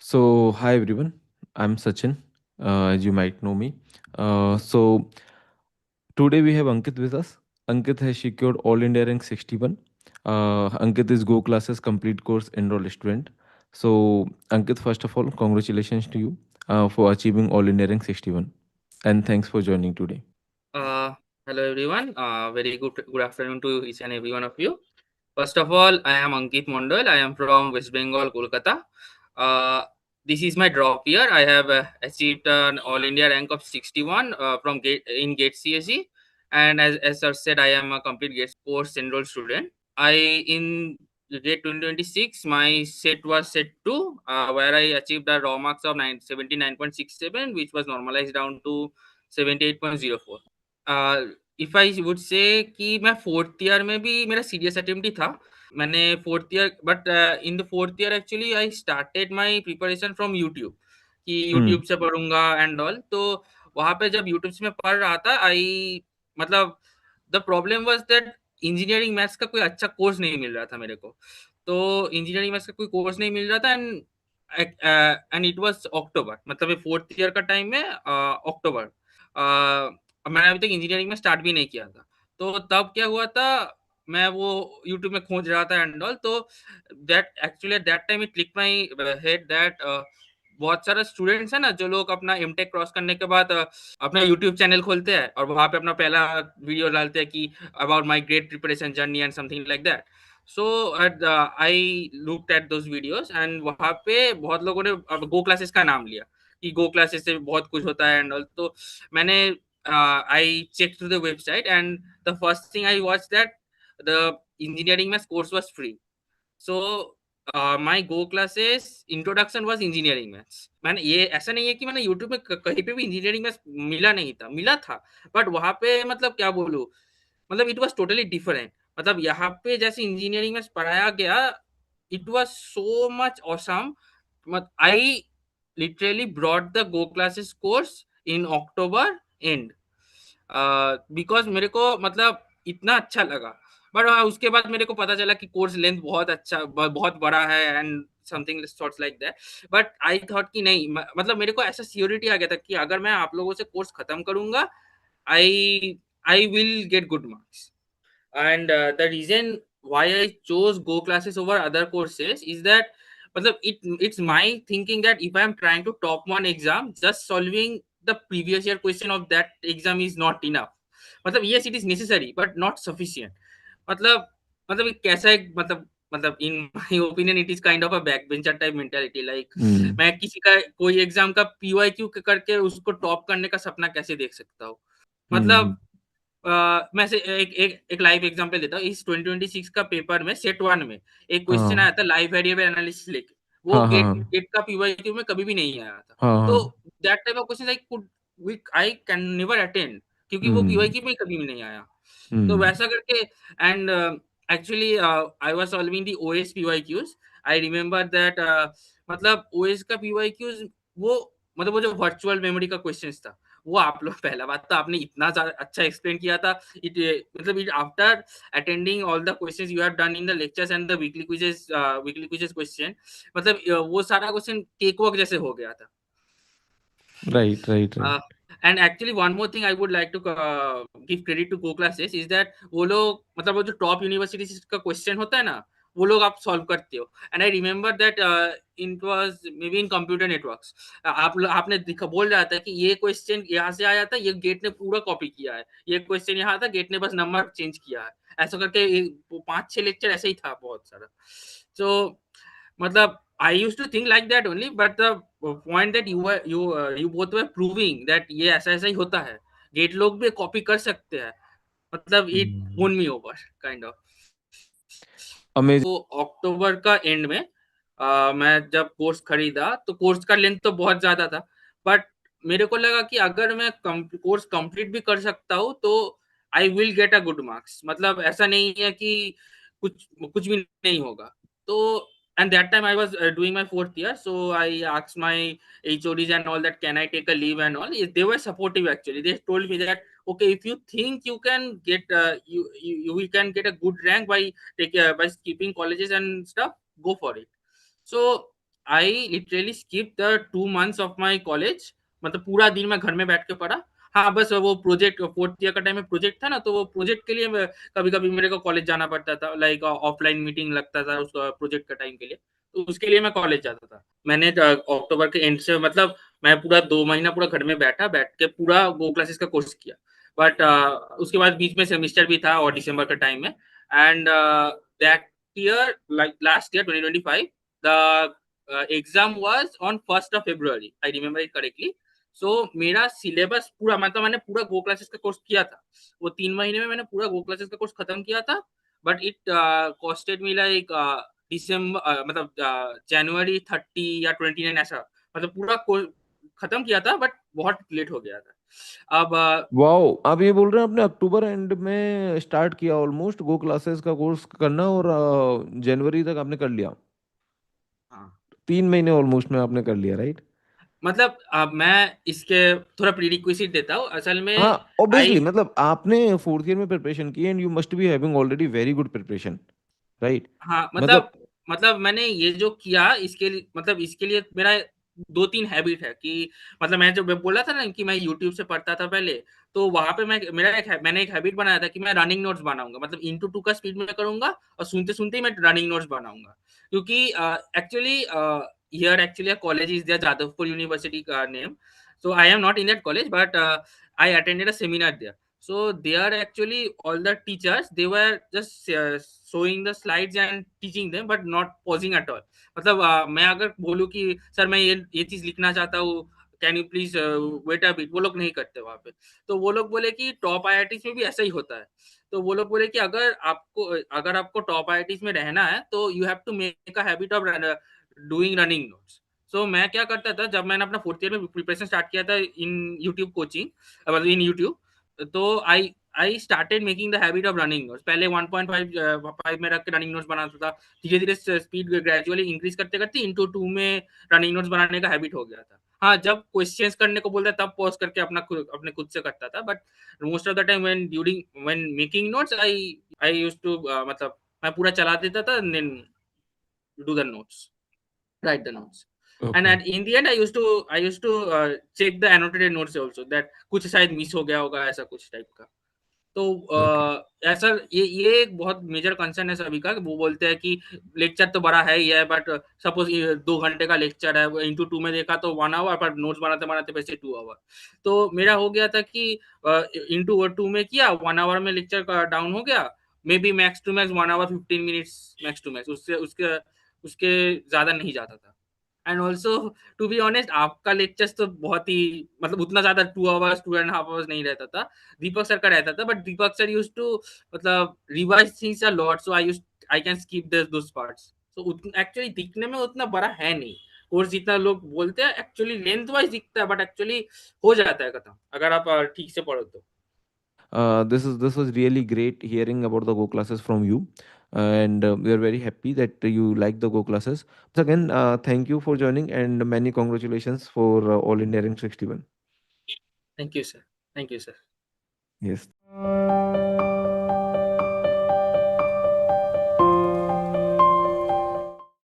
Hi everyone, I'm Sachin, as you might know me. Today we have Ankit with us. Ankit has secured All India rank 61. Ankit is Go Classes complete course enrolled student. Ankit, first of all, congratulations to you for achieving All India rank 61. And thanks for joining today. Uh, Hello everyone. Very good afternoon to each and every one of you. First of all, I am Ankit Mondal. I am from West Bengal, Kolkata. Uh, this is my drop year. I have achieved an All India rank of 61 from GATE CSE, and as sir said, I am a complete GATE course enrolled student. I in GATE 2026, my set was set 2, where I achieved a raw marks of 79.67, which was normalized down to 78.04. If I would say कि मैं fourth year में भी मेरा serious attempt ही था। मैंने fourth year but in the fourth year actually I started my preparation from YouTube कि Hmm. YouTube से पढ़ूंगा एंड ऑल। तो वहां पे जब यूट्यूब से मैं पढ़ रहा था आई मतलब the problem was that engineering maths का कोई अच्छा कोर्स नहीं मिल रहा था मेरे को। तो इंजीनियरिंग मैथ्स का कोई कोर्स नहीं मिल रहा था एंड इट वाज अक्टूबर, मतलब ये फोर्थ ईयर का टाइम में अक्टूबर। मैंने अभी तक इंजीनियरिंग में स्टार्ट भी नहीं किया था। तो तब क्या हुआ था, मैं वो यूट्यूब में खोज रहा था एंड ऑल। तो that actually at that time it click my head that बहुत सारे स्टूडेंट्स हैं ना, जो लोग अपना एमटेक क्रॉस करने के बाद अपना यूट्यूब चैनल खोलते हैं और वहां पे अपना पहला वीडियो डालते हैं कि about my great preparation journey and something like that. So I looked at those videos and वहां पे बहुत लोगों ने गो क्लासेस का नाम लिया कि गो क्लासेस से बहुत कुछ होता है एंड ऑल। तो मैंने I checked through the website, and the first thing I watched that the engineering maths course was free. So my Go classes introduction was engineering maths। मैंने ये ऐसा नहीं है कि मैंने यूट्यूब में कहीं पे भी इंजीनियरिंग मैथ्स मिला नहीं था, मिला था। बट वहां पे मतलब क्या बोलूं, मतलब इट वाज टोटली डिफरेंट। मतलब यहाँ पे जैसे इंजीनियरिंग में पढ़ाया गया, it was so much awesome. I literally brought the go classes course in October and because मेरे को मतलब इतना अच्छा लगा। बट उसके बाद मेरे को पता चला कि कोर्स लेंथ बहुत अच्छा बहुत बड़ा है and something sorts like that. But I thought कि नहीं, मतलब मेरे को ऐसा सियोरिटी आ गया था कि अगर मैं आप लोगों से कोर्स खत्म करूंगा, I I will get good marks. And the reason why I chose Go classes over other courses is that matlab it's my thinking that if I am trying to top one exam, just solving the previous year question of that exam is not enough। मतलब yes it is necessary but not sufficient। मतलब मतलब एक कैसा एक मतलब in my opinion it is kind of a back bencher type mentality. Like Hmm. मैं किसी का कोई एग्जाम का पीवाईक्यू करके उसको टॉप करने का सपना कैसे देख सकता हूँ। Hmm. मतलब मैं से एक लाइव एग्जांपल देता हूँ। इस 2026 का पेपर में सेट 1 में एक क्वेश्चन हाँ आया था लाइव वेरिएबल एनालिसिस लेके। वो हाँ हाँ गेट हाँ गेट का पीवाईक्यू में कभी भी नहीं आया था। हाँ तो हाँ। That type of question I can never attend, क्योंकि वो Hmm. पीवाईक्यू में कभी भी नहीं आया। तो Hmm. वैसा करके and actually I was solving the OS PYQs. I remember that मतलब ओएस का पीवाईक्यूज वो मतलब वो जो वर्चुअल मेमोरी का क्वेश्चंस था, वो आप लोग पहला बात तो आपने इतना अच्छा एक्सप्लेन किया था। इट मतलब it after attending all the questions you have done in the lectures and the weekly quizzes question, मतलब वो सारा क्वेश्चन केक वर्क जैसे हो गया था। Right, right, right. Uh, and actually one more thing I would like to give credit to Go classes is that वो लोग मतलब वो जो टॉप यूनिवर्सिटीज का क्वेश्चन होता है ना, वो लोग आप सॉल्व करते हो। And I remember that it was may be in computer networks. आपने दिखा बोल रहा था कि ये क्वेश्चन यहाँ से आया था, ये गेट ने पूरा कॉपी किया है, ये क्वेश्चन यहाँ था, गेट ने बस नंबर चेंज किया है। ऐसा करके 5-6 लेक्चर ऐसे ही था बहुत सारा। So मतलब I used to think like that only, but the point that you both were proving that ये ऐसा ऐसा ही होता है, गेट लोग भी कॉपी कर सकते हैं। मतलब it Hmm. won me over kind of। Amazing. तो अक्टूबर का एंड में मैं जब कोर्स खरीदा तो कोर्स का लेंथ तो बहुत ज्यादा था। बट मेरे को लगा कि अगर मैं कोर्स कंप्लीट भी कर सकता हूँ तो आई will get a good marks. मतलब ऐसा नहीं है कि कुछ कुछ भी नहीं होगा। तो and that time I was doing my fourth year, so I asked my HODs and all that can I take a leave and all. They were supportive actually. They told me that okay, if you think you can get you can get a good rank by take by skipping colleges and stuff, go for it। So I literally skip the 2 months of my college. मतलब पूरा दिन मैं घर में बैठ के पढ़ा। हाँ, बस वो प्रोजेक्ट, फोर्थ ईयर का टाइम में प्रोजेक्ट था ना, तो वो प्रोजेक्ट के लिए कभी कभी मेरे को कॉलेज जाना पड़ता था, लाइक ऑफलाइन मीटिंग लगता था उस प्रोजेक्ट का टाइम के लिए। तो उसके लिए मैं कॉलेज जाता था। मैंने अक्टूबर के एंड से, मतलब मैं पूरा 2 महीना पूरा घर में बैठ के पूरा गो क्लासेस का कोर्स किया। बट उसके बाद बीच में सेमिस्टर भी था और दिसंबर का टाइम में। And that year, like last year 2025, the exam was on 1st of February, I remember it correctly. सो मेरा सिलेबस पूरा, मतलब मैंने पूरा गो क्लासेस का कोर्स किया था। वो 3 महीने में मैंने पूरा गो क्लासेस का कोर्स खत्म किया था। But it costed me like December, मतलब January 30 या 29 ऐसा, मतलब पूरा कोर्स खत्म किया था, बट बहुत लेट हो गया था। अब वाओ, आप ये बोल रहे हैं आपने अक्टूबर एंड में स्टार्ट किया ऑलमोस्ट गो क्लासेस का कोर्स करना, और जनवरी तक आपने कर लिया। हाँ, 3 महीने ऑलमोस्ट में आपने कर लिया, राइट? मतलब अब मैं इसके थोड़ा प्रीरिक्विजिट देता हूँ असल हाँ, में। ऑब्वियसली, आई मतलब आपने फोर्थ ईयर में प्रिपरेशन की and you must be having already very good preparation, right? हाँ, मतलब मतलब मैंने ये जो किया इसके लिए, मतलब इसके लिए मेरा 2-3 हैबिट है कि, मतलब मैं जो बोला था ना कि मैं यूट्यूब से पढ़ता था पहले। तो वहां पे मैंने एक हैबिट बनाया था कि मैं रनिंग नोट्स बनाऊंगा, मतलब इंटू टू का स्पीड में करूंगा और सुनते सुनते ही मैं रनिंग नोट्स बनाऊंगा। क्योंकि actually here actually college is there, Jadavpur university का name. So I am not in that college, but I attended a seminar there. So there actually all the teachers, they were just showing the slides and teaching them, but not pausing at all. मतलब मैं अगर बोलूँ कि sir मैं ये चीज लिखना चाहता हूँ, can you please wait a bit, वो लोग नहीं करते वहां पे। तो वो लोग बोले कि टॉप आईआईटीज में भी ऐसा ही होता है। तो वो लोग बोले कि अगर आपको टॉप आईआईटीज में रहना है तो you have to make a habit of doing running notes. So मैं क्या करता था, जब मैंने अपना फोर्थ ईयर में प्रिपरेशन स्टार्ट किया था इन यूट्यूब कोचिंग, मतलब इन यूट्यूब, तो I started making the habit of running notes. पहले 1.5 में रख के रनिंग नोट्स बनाता था। धीरे धीरे स्पीड ग्रेजुअली इंक्रीज करते करते इंटू टू में रनिंग नोट्स बनाने का हैबिट हो गया था। हाँ, जब क्वेश्चंस करने को बोलता तब पॉज करके अपने खुद से करता था। But most of the time when making notes, I used to, मतलब मैं पूरा चला देता था, then do the notes, write the notes. And ओके। in the end, I used to check the annotated notes also, that कुछ शायद miss हो गया होगा, ऐसा कुछ टाइप का। तो ओके। ऐसा ये एक बहुत मेजर कंसर्न है सभी का। वो बोलते हैं कि लेक्चर तो बड़ा है ही है, बट सपोज 2 घंटे का लेक्चर है, इंटू टू में देखा तो 1 आवर, पर नोट्स बनाते बनाते वैसे 2 आवर। तो मेरा हो गया था कि इंटू टू में किया, 1 आवर में लेक्चर का डाउन हो गया। Maybe max to max 1 hour 15 minutes, max to max, उससे उसके उसके ज्यादा नहीं जाता था। And also, to be honest, आपका लेक्चर्स तो बहुत ही, मतलब उतना ज्यादा 2 आवर्स 2.5 आवर्स नहीं रहता था। दीपक सर का रहता था, but Deepak sir use to, मतलब revise things a lot, so I can skip those parts. So actually दिखने में उतना बड़ा है नहीं कोर्स, जितना लोग बोलते हैं। एक्चुअली लेंथ वाइज दिखता है, बट एक्चुअली हो जाता है खत्म अगर आप ठीक से पढ़ो तो। This was really great hearing about the Go classes from you, and we are very happy that you like the Go classes. So again, thank you for joining, and many congratulations for All India Rank 61. Thank you sir. Thank you sir. Yes.